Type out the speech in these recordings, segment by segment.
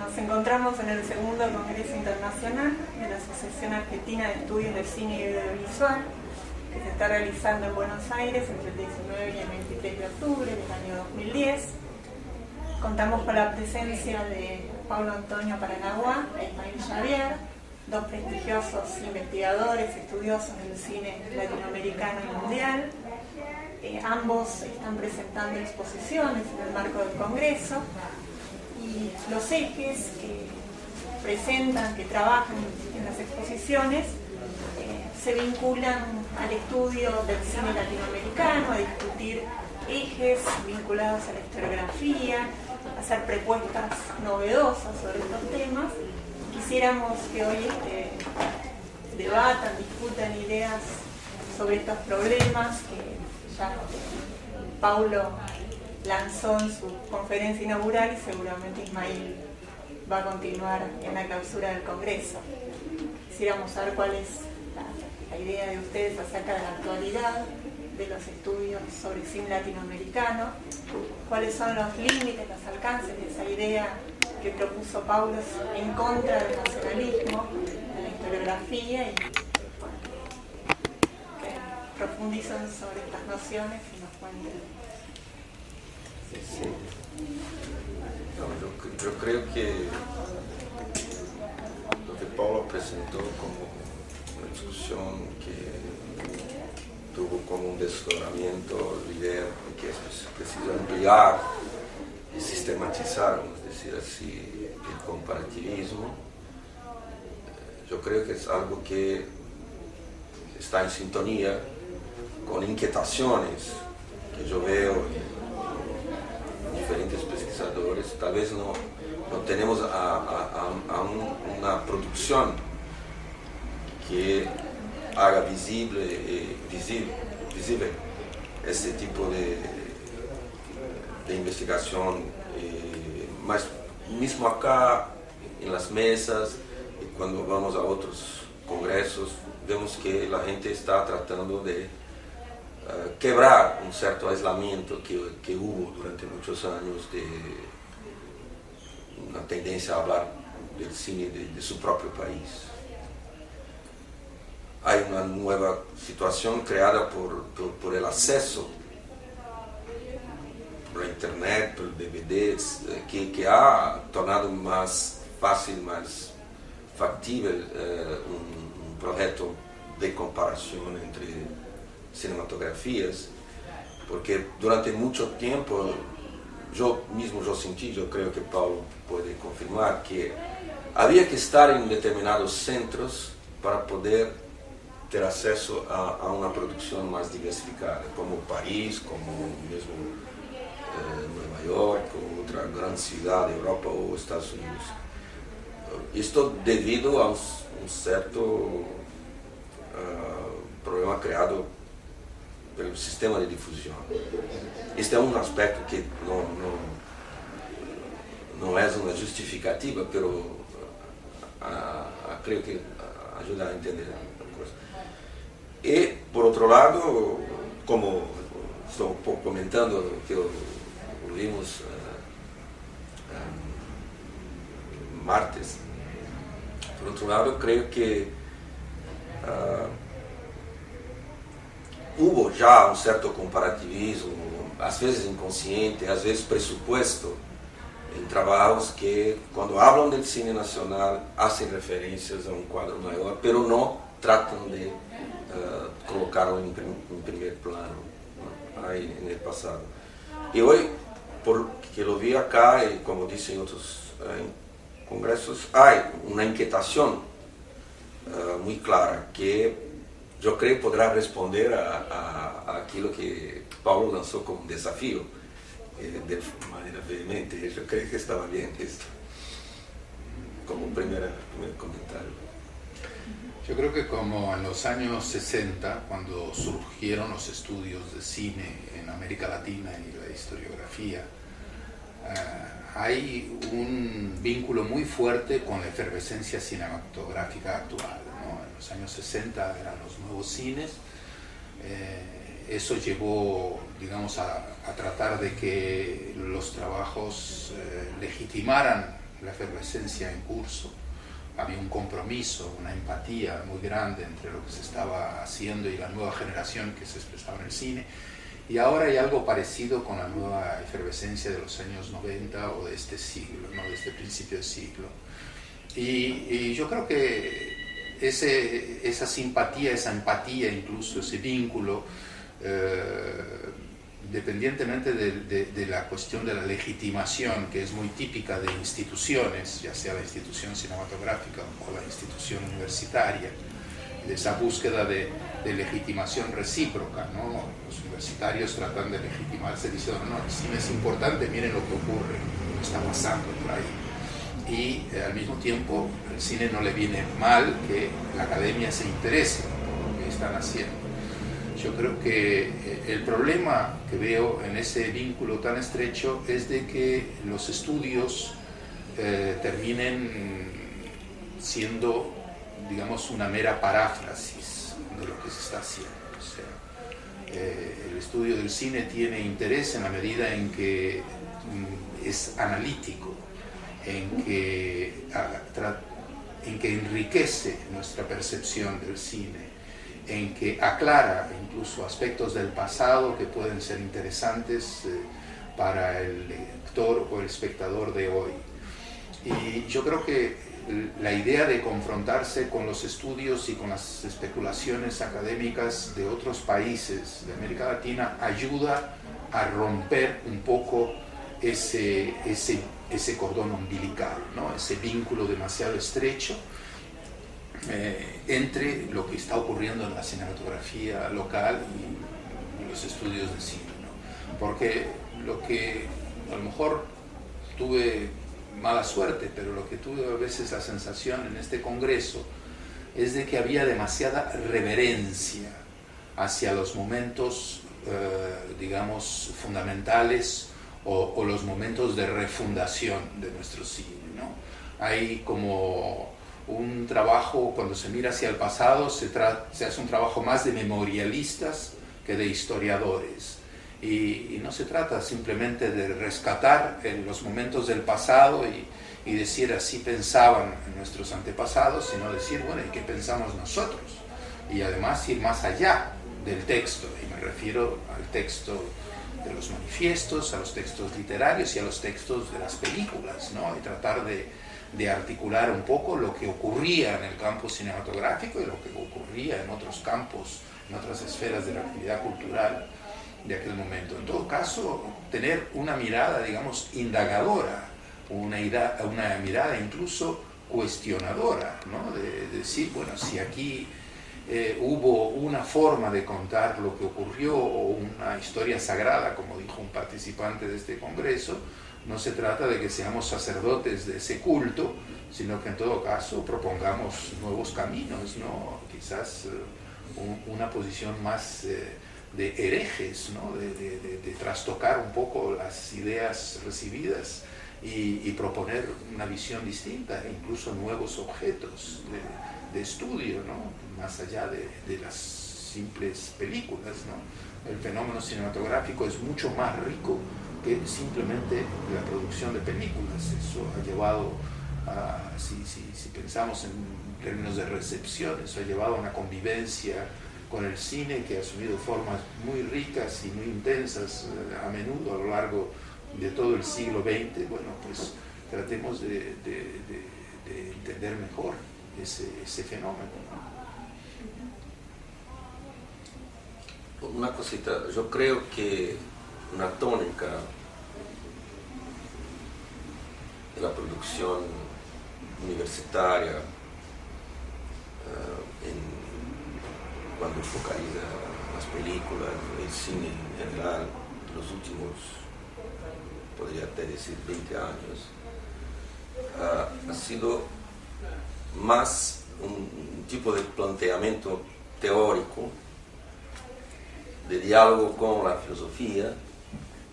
Nos encontramos en el segundo Congreso Internacional de la Asociación Argentina de Estudios de Cine y Audiovisual, que se está realizando en Buenos Aires entre el 19 y el 23 de octubre del año 2010. Contamos con la presencia de Paulo Antonio Paranaguá e Ismael Javier, dos prestigiosos investigadores, estudiosos del cine latinoamericano y mundial. Ambos están presentando exposiciones en el marco del Congreso, y los ejes que presentan, que trabajan en las exposiciones, se vinculan al estudio del cine latinoamericano, a discutir ejes vinculados a la historiografía, a hacer propuestas novedosas sobre estos temas. Quisiéramos que hoy debatan, discutan ideas sobre estos problemas que ya Paulo lanzó en su conferencia inaugural y seguramente Ismael va a continuar en la clausura del Congreso. Quisiéramos saber cuál es la idea de ustedes acerca de la actualidad de los estudios sobre cine latinoamericano, cuáles son los límites, los alcances de esa idea que propuso Paulo en contra del nacionalismo, de la historiografía, y bueno, que profundicen sobre estas nociones y nos cuenten. Sí. No, yo creo que lo que Paulo presentó como una discusión que tuvo como un desdobramiento la idea de que es preciso ampliar y sistematizar, vamos a decir así, el comparativismo. Yo creo que es algo que está en sintonía con inquietaciones que yo veo en diferentes pesquisadores. Tal vez no tenemos una producción que haga visible este tipo de investigación, mas mismo acá en las mesas y cuando vamos a otros congresos vemos que la gente está tratando de quebrar un cierto aislamiento que hubo durante muchos años, de una tendencia a hablar del cine de su propio país. Hay una nueva situación creada por el acceso, por la internet, por DVDs, que ha tornado más fácil, más factible un proyecto de comparación entre cinematografías, porque durante mucho tiempo yo sentí, yo creo que Paulo puede confirmar, que había que estar en determinados centros para poder ter acceso a una producción más diversificada, como París, como mismo Nueva York, o otra gran ciudad de Europa o Estados Unidos. Esto debido a un cierto problema creado pelo sistema de difusión. Este é um aspecto que não é uma justificativa, pero creio que ajuda a entender a coisa. E, por outro lado, como estou um pouco comentando que ouvimos martes, por outro lado, eu creio que hubo já um certo comparativismo, às vezes inconsciente, às vezes pressuposto, em trabalhos que, quando falam do cine nacional, fazem referências a um quadro maior, pero não tratam de colocá-lo em primeiro plano, aí no passado. E hoje, porque eu vi acá, e como disse em outros congressos, há uma inquietação muito clara que eu creio poderá responder a aquilo que Paulo lançou como desafio de maneira veemente. Eu creio que estava bem isso, como primer comentario. Yo creo que como en los años 60, cuando surgieron los estudios de cine en América Latina y la historiografía, hay un vínculo muy fuerte con la efervescencia cinematográfica actual, ¿no? En los años 60 eran los nuevos cines, eso llevó, digamos, a tratar de que los trabajos legitimaran la efervescencia en curso. Había un compromiso, una empatía muy grande entre lo que se estaba haciendo y la nueva generación que se expresaba en el cine. Y ahora hay algo parecido con la nueva efervescencia de los años 90 o de este siglo, ¿no? De este principio de siglo. Y yo creo que esa simpatía, esa empatía, incluso ese vínculo, independientemente de la cuestión de la legitimación, que es muy típica de instituciones, ya sea la institución cinematográfica o la institución universitaria, de esa búsqueda de legitimación recíproca, ¿no? Los universitarios tratan de legitimarse diciendo, no, el cine es importante, miren lo que ocurre, lo que está pasando por ahí. Y al mismo tiempo, al cine no le viene mal que la academia se interese por lo que están haciendo. Yo creo que el problema que veo en ese vínculo tan estrecho es de que los estudios terminen siendo, digamos, una mera paráfrasis de lo que se está haciendo. O sea, el estudio del cine tiene interés en la medida en que es analítico, en que enriquece nuestra percepción del cine, en que aclara incluso aspectos del pasado que pueden ser interesantes para el lector o el espectador de hoy. Y yo creo que la idea de confrontarse con los estudios y con las especulaciones académicas de otros países de América Latina ayuda a romper un poco ese cordón umbilical, ¿no? Ese vínculo demasiado estrecho entre lo que está ocurriendo en la cinematografía local y los estudios de cine, ¿no? Porque lo que a lo mejor tuve mala suerte, pero lo que tuve a veces la sensación en este congreso es de que había demasiada reverencia hacia los momentos, digamos, fundamentales o los momentos de refundación de nuestro cine, ¿no? Hay como un trabajo, cuando se mira hacia el pasado, se hace un trabajo más de memorialistas que de historiadores. Y no se trata simplemente de rescatar los momentos del pasado y decir así pensaban nuestros antepasados, sino decir, bueno, ¿y qué pensamos nosotros? Y además ir más allá del texto, y me refiero al texto de los manifiestos, a los textos literarios y a los textos de las películas, ¿no? Y tratar de articular un poco lo que ocurría en el campo cinematográfico y lo que ocurría en otros campos, en otras esferas de la actividad cultural de aquel momento. En todo caso, tener una mirada, digamos, indagadora, una mirada incluso cuestionadora, ¿no? De decir, bueno, si aquí hubo una forma de contar lo que ocurrió o una historia sagrada, como dijo un participante de este congreso, no se trata de que seamos sacerdotes de ese culto, sino que en todo caso propongamos nuevos caminos, ¿no? Quizás una posición más de herejes, ¿no? De trastocar un poco las ideas recibidas y proponer una visión distinta, incluso nuevos objetos de estudio, ¿no? Más allá de las simples películas, ¿no? El fenómeno cinematográfico es mucho más rico que simplemente la producción de películas. Eso ha llevado a, si pensamos en términos de recepción, eso ha llevado a una convivencia con el cine que ha asumido formas muy ricas y muy intensas a menudo a lo largo de todo el siglo XX. Bueno, pues tratemos de entender mejor ese fenómeno, ¿no? Una cosita, yo creo que una tónica de la producción universitaria cuando focaliza las películas, el cine en general, los últimos, podría decir, 20 años, ha sido más un tipo de planteamiento teórico, de diálogo con la filosofía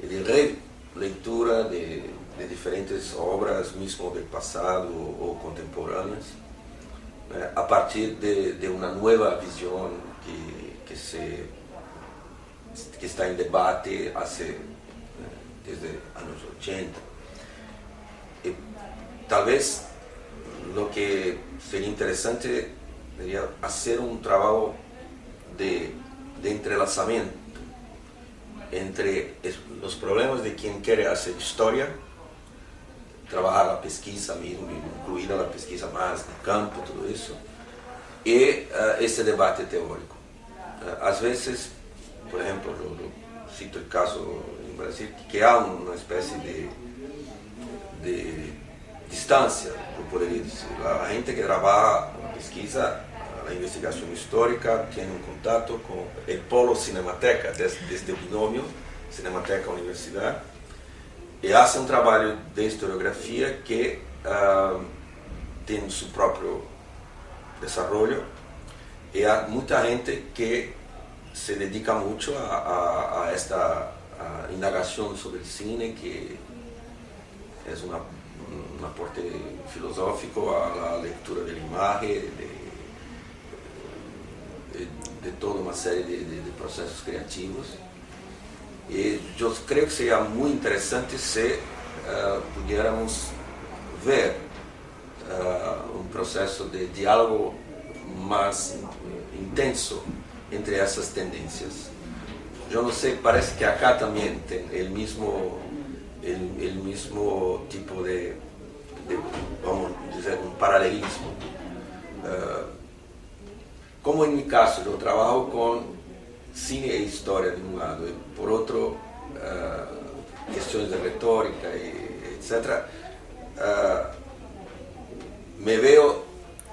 y de relectura de diferentes obras, mismo del pasado o contemporáneas, a partir de una nueva visión que está en debate desde años 80. tal vez lo que sería interesante sería hacer un trabajo de entrelazamiento entre los problemas de quien quiere hacer historia, trabajar la pesquisa mismo, incluida la pesquisa más de campo, todo eso, y ese debate teórico. A veces, por ejemplo, cito el caso en Brasil, que hay una especie de distancia, yo podría decir. La gente que trabaja la pesquisa, la investigación histórica, tiene un contacto con el polo Cinemateca, de este binomio, Cinemateca-Universidad, y hace un trabajo de historiografía que tiene su propio desarrollo, y hay mucha gente que se dedica mucho a esta indagación sobre el cine, que es un aporte filosófico a la lectura de la imagen, de toda una serie de procesos creativos. Y yo creo que sería muy interesante si pudiéramos ver un proceso de diálogo más intenso entre esas tendencias. Yo no sé, parece que acá también el mismo tipo de, vamos a decir, un paralelismo. Como en mi caso, yo trabajo con cine e historia de un lado, y por otro, cuestiones de retórica, etc. Me veo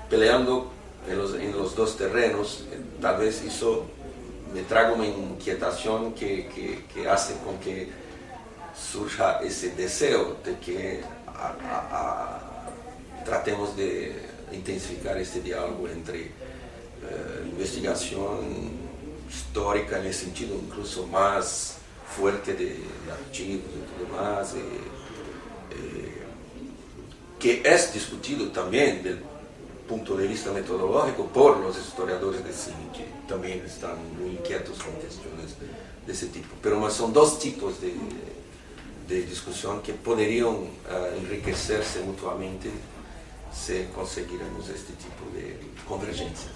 peleando en los dos terrenos. Tal vez eso me traga una inquietación que hace con que surja ese deseo de que tratemos de intensificar este diálogo entre investigación histórica en el sentido incluso más fuerte de archivos y todo más, que es discutido también del punto de vista metodológico por los historiadores de cine, que también están muy inquietos con cuestiones de ese tipo. Pero son dos tipos de discusión que podrían enriquecerse mutuamente si consiguiéramos este tipo de convergencia.